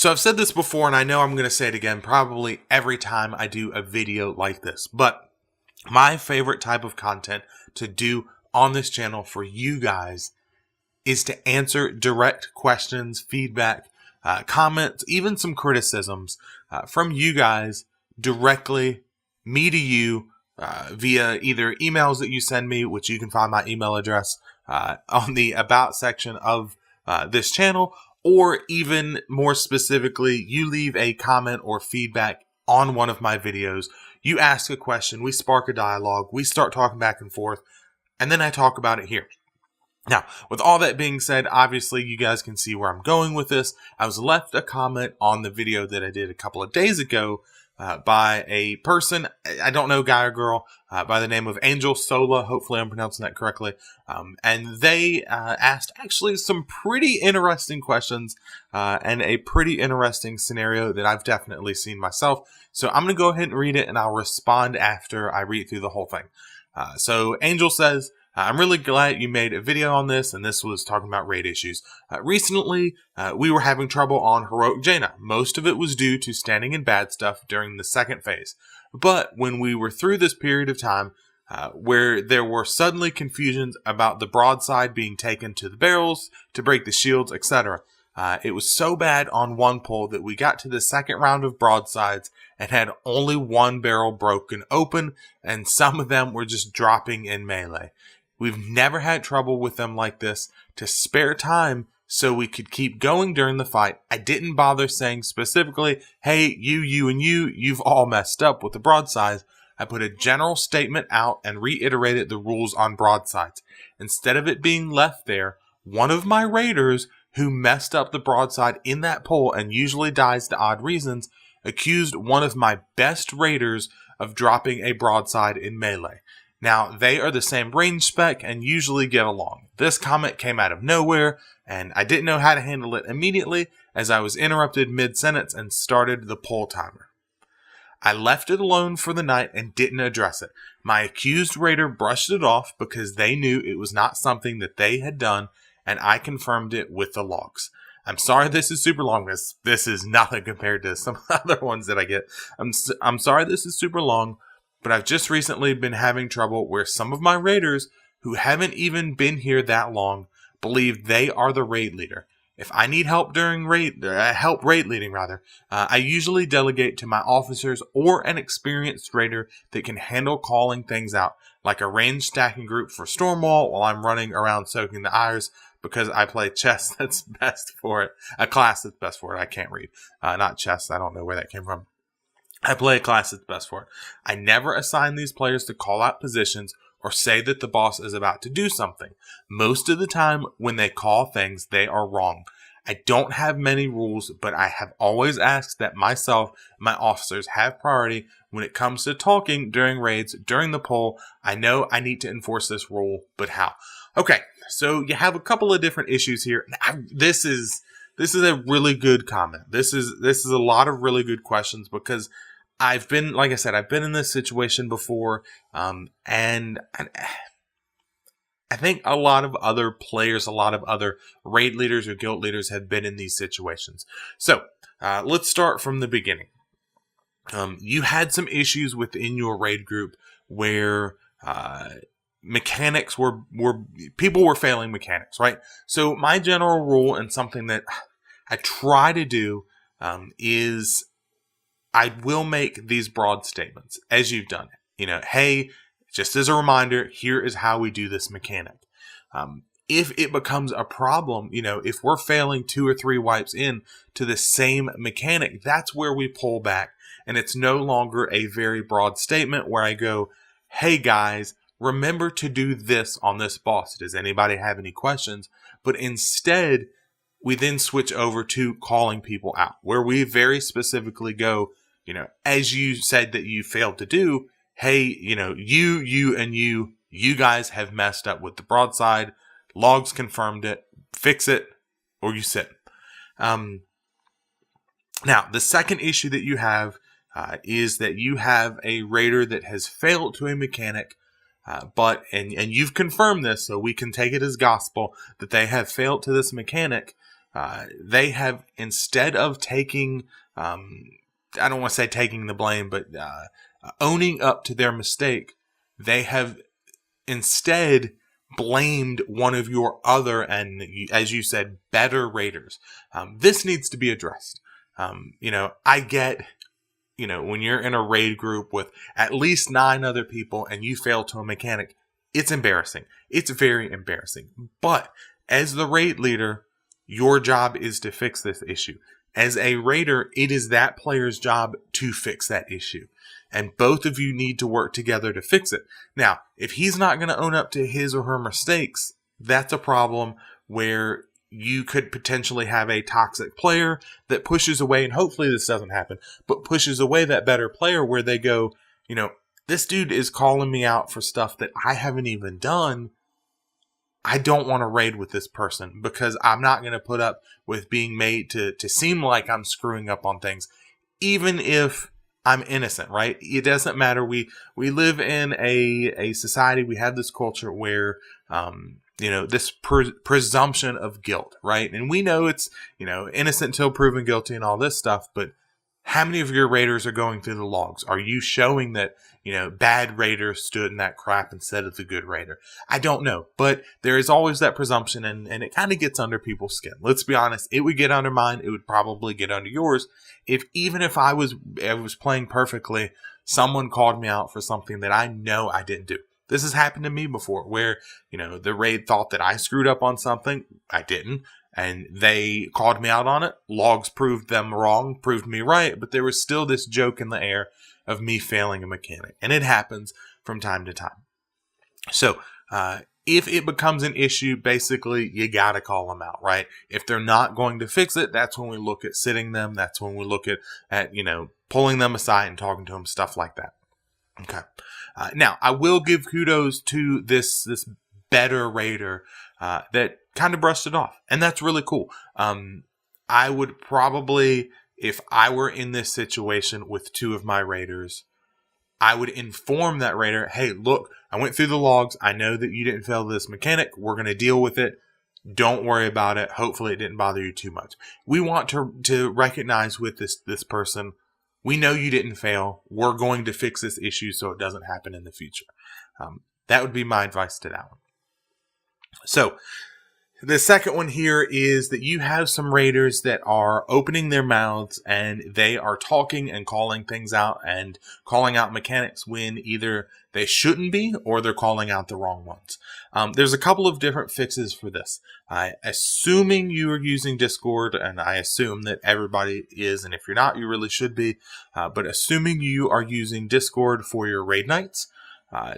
So I've said this before, and I know I'm going to say it again probably every time I do a video like this, but my favorite type of content to do on this channel for you guys is to answer direct questions, feedback, comments, even some criticisms from you guys directly, me to you, via either emails that you send me, which you can find my email address on the About section of this channel, or even more specifically, you leave a comment or feedback on one of my videos. You ask a question, we spark a dialogue, we start talking back and forth, and then I talk about it here. Now, with all that being said, obviously you guys can see where I'm going with this. I was left a comment on the video that I did a couple of days ago by a person, I don't know, guy or girl, by the name of Angel Sola. Hopefully I'm pronouncing that correctly. And they asked actually some pretty interesting questions and a pretty interesting scenario that I've definitely seen myself. So I'm going to go ahead and read it, and I'll respond after I read through the whole thing. So Angel says, I'm really glad you made a video on this, and this was talking about raid issues. Recently, we were having trouble on Heroic Jaina. Most of it was due to standing in bad stuff during the second phase. But when we were through this period of time, where there were suddenly confusions about the broadside being taken to the barrels to break the shields, etc., it was so bad on one pull that we got to the second round of broadsides and had only one barrel broken open, and some of them were just dropping in melee. We've never had trouble with them like this. To spare time so we could keep going during the fight, I didn't bother saying specifically, hey, you, and you've all messed up with the broadsides. I put a general statement out and reiterated the rules on broadsides. Instead of it being left there, one of my raiders who messed up the broadside in that pull and usually dies to odd reasons, accused one of my best raiders of dropping a broadside in melee. Now, they are the same range spec and usually get along. This comment came out of nowhere, and I didn't know how to handle it immediately as I was interrupted mid-sentence and started the pull timer. I left it alone for the night and didn't address it. My accused raider brushed it off because they knew it was not something that they had done, and I confirmed it with the logs. I'm sorry this is super long. This is nothing compared to some other ones that I get. I'm sorry this is super long, but I've just recently been having trouble where some of my raiders who haven't even been here that long believe they are the raid leader. If I need help during raid leading, I usually delegate to my officers or an experienced raider that can handle calling things out, like a range stacking group for Stormwall while I'm running around soaking the Ires, because I play chess that's best for it. A class that's best for it. I can't read. Not chess. I don't know where that came from. I play a class that's best for it. I never assign these players to call out positions or say that the boss is about to do something. Most of the time when they call things, they are wrong. I don't have many rules, but I have always asked that myself and my officers have priority when it comes to talking during raids, during the poll. I know I need to enforce this rule, but how? Okay, so you have a couple of different issues here. This is a really good comment. This is a lot of really good questions because I've been, like I said, I've been in this situation before, and I think a lot of other players, a lot of other raid leaders or guild leaders have been in these situations. So let's start from the beginning. You had some issues within your raid group where mechanics people were failing mechanics, right? So my general rule, and something that I try to do, is I will make these broad statements as you've done it. You know, hey, just as a reminder, here is how we do this mechanic. If it becomes a problem, you know, if we're failing 2 or 3 wipes in to the same mechanic, that's where we pull back. And it's no longer a very broad statement where I go, hey guys, remember to do this on this boss. Does anybody have any questions? But instead, we then switch over to calling people out, where we very specifically go, you know, as you said that you failed to do, hey, you know, you, and you guys have messed up with the broadside. Logs confirmed it. Fix it, or you sit. Now, the second issue that you have is that you have a raider that has failed to a mechanic, and you've confirmed this, so we can take it as gospel that they have failed to this mechanic. they have, instead of taking, I don't want to say taking the blame, but owning up to their mistake, they have instead blamed one of your other, and as you said, better raiders. This needs to be addressed. I get, when you're in a raid group with at least 9 other people and you fail to a mechanic, it's embarrassing. It's very embarrassing. But as the raid leader, your job is to fix this issue. As a raider, it is that player's job to fix that issue. And both of you need to work together to fix it. Now, if he's not going to own up to his or her mistakes, that's a problem where you could potentially have a toxic player that pushes away, and hopefully this doesn't happen, but pushes away that better player where they go, this dude is calling me out for stuff that I haven't even done. I don't want to raid with this person because I'm not going to put up with being made to seem like I'm screwing up on things, even if I'm innocent, right? It doesn't matter. We live in a society, we have this culture where, this presumption of guilt, right? And we know it's, innocent until proven guilty and all this stuff, but how many of your raiders are going through the logs? Are you showing that, bad raiders stood in that crap instead of the good raider? I don't know, but there is always that presumption, and it kind of gets under people's skin. Let's be honest, it would get under mine. It would probably get under yours. Even if I was playing perfectly, someone called me out for something that I know I didn't do. This has happened to me before where, the raid thought that I screwed up on something. I didn't. And they called me out on it. Logs proved them wrong, proved me right, but there was still this joke in the air of me failing a mechanic. And it happens from time to time. So, if it becomes an issue, basically, you gotta call them out, right? If they're not going to fix it, that's when we look at sitting them. That's when we look at pulling them aside and talking to them, stuff like that. Okay. Now, I will give kudos to this better raider that kind of brushed it off. And that's really cool. I would probably, if I were in this situation with 2 of my raiders, I would inform that raider, hey, look, I went through the logs. I know that you didn't fail this mechanic. We're going to deal with it. Don't worry about it. Hopefully it didn't bother you too much. We want to recognize with this person, we know you didn't fail. We're going to fix this issue so it doesn't happen in the future. That would be my advice to that one. So the second one here is that you have some raiders that are opening their mouths and they are talking and calling things out and calling out mechanics when either they shouldn't be or they're calling out the wrong ones. There's a couple of different fixes for this. Assuming you are using Discord, and I assume that everybody is, and if you're not, you really should be. But assuming you are using Discord for your raid nights,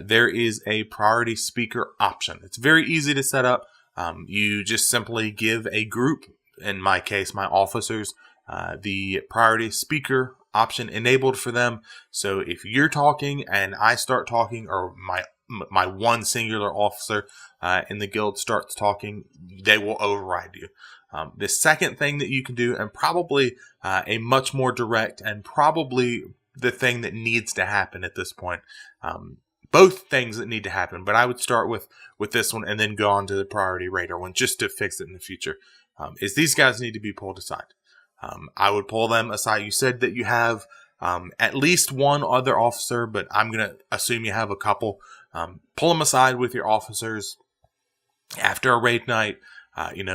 there is a priority speaker option. It's very easy to set up. You just simply give a group, in my case, my officers, the priority speaker option enabled for them. So if you're talking and I start talking, or my one singular officer in the guild starts talking, they will override you. The second thing that you can do, and probably a much more direct, and probably the thing that needs to happen at this point, both things that need to happen, but I would start with this one and then go on to the priority raider one just to fix it in the future, is these guys need to be pulled aside. I would pull them aside. You said that you have at least one other officer, but I'm going to assume you have a couple. Pull them aside with your officers after a raid night,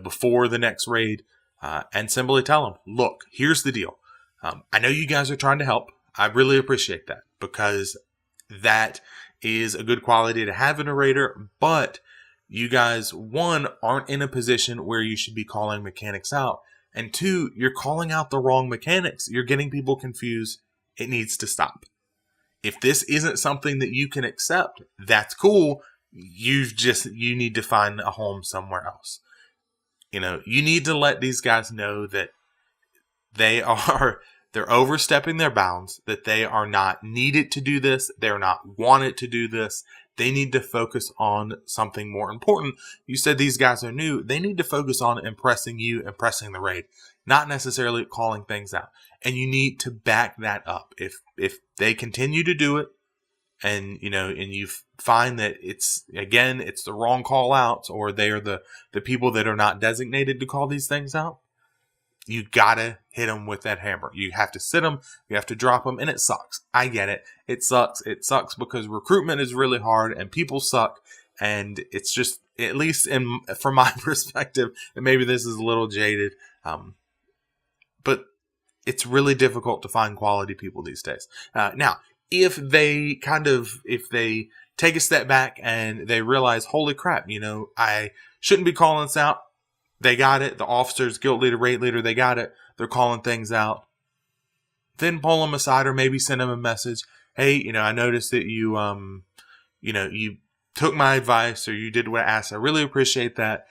before the next raid, and simply tell them, look, here's the deal. I know you guys are trying to help. I really appreciate that, because that is a good quality to have in a raider, but you guys, 1, aren't in a position where you should be calling mechanics out, and 2, you're calling out the wrong mechanics. You're getting people confused. It needs to stop. If this isn't something that you can accept, that's cool. You need to find a home somewhere else. You need to let these guys know that they're overstepping their bounds, that they are not needed to do this. They're not wanted to do this. They need to focus on something more important. You said these guys are new. They need to focus on impressing you, impressing the raid, not necessarily calling things out. And you need to back that up. If they continue to do it, and you find that it's the wrong call outs, or they are the people that are not designated to call these things out, you gotta hit them with that hammer. You have to sit them, you have to drop them, and it sucks. I get it. It sucks. It sucks because recruitment is really hard and people suck. And it's just, at least from my perspective, and maybe this is a little jaded, but it's really difficult to find quality people these days. Now, if they take a step back and they realize, holy crap, I shouldn't be calling this out. They got it. The officers, guild leader, raid leader, they got it. They're calling things out. Then pull them aside or maybe send them a message. Hey, I noticed that you took my advice or you did what I asked. I really appreciate that.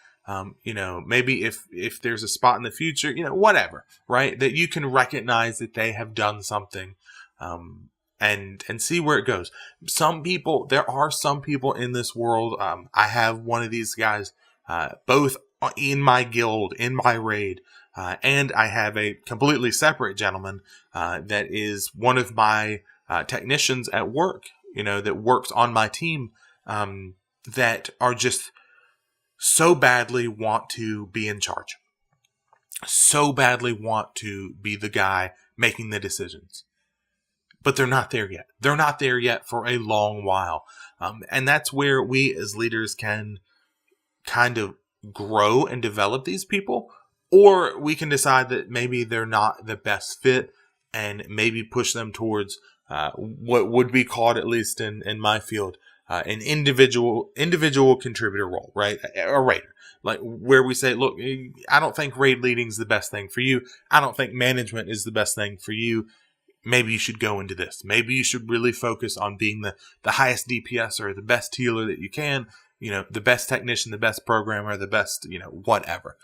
Maybe if there's a spot in the future, whatever, right? That you can recognize that they have done something, and see where it goes. There are some people in this world. I have one of these guys, both in my guild, in my raid, and I have a completely separate gentleman, that is one of my, technicians at work, that works on my team, that are just so badly want to be in charge, so badly want to be the guy making the decisions, but they're not there yet. They're not there yet for a long while. And that's where we as leaders can kind of grow and develop these people, or we can decide that maybe they're not the best fit and maybe push them towards, what would be called, at least in my field, an individual contributor role, right? A raider, like where we say, look, I don't think raid leading is the best thing for you. I don't think management is the best thing for you. Maybe you should go into this. Maybe you should really focus on being the highest DPS or the best healer that you can, the best technician, the best programmer, the best, whatever.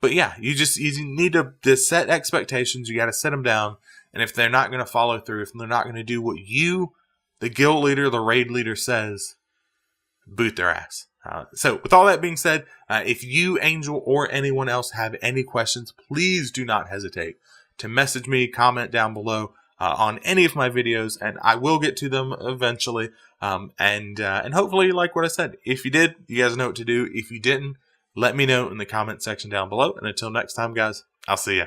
But yeah, you need to set expectations. You got to set them down. And if they're not going to follow through, if they're not going to do what you, the guild leader, the raid leader says, boot their ass. So with all that being said, if you, Angel, or anyone else have any questions, please do not hesitate to message me, comment down below on any of my videos, and I will get to them eventually. And hopefully you like what I said. If you did, you guys know what to do. If you didn't, let me know in the comment section down below. And until next time, guys, I'll see ya.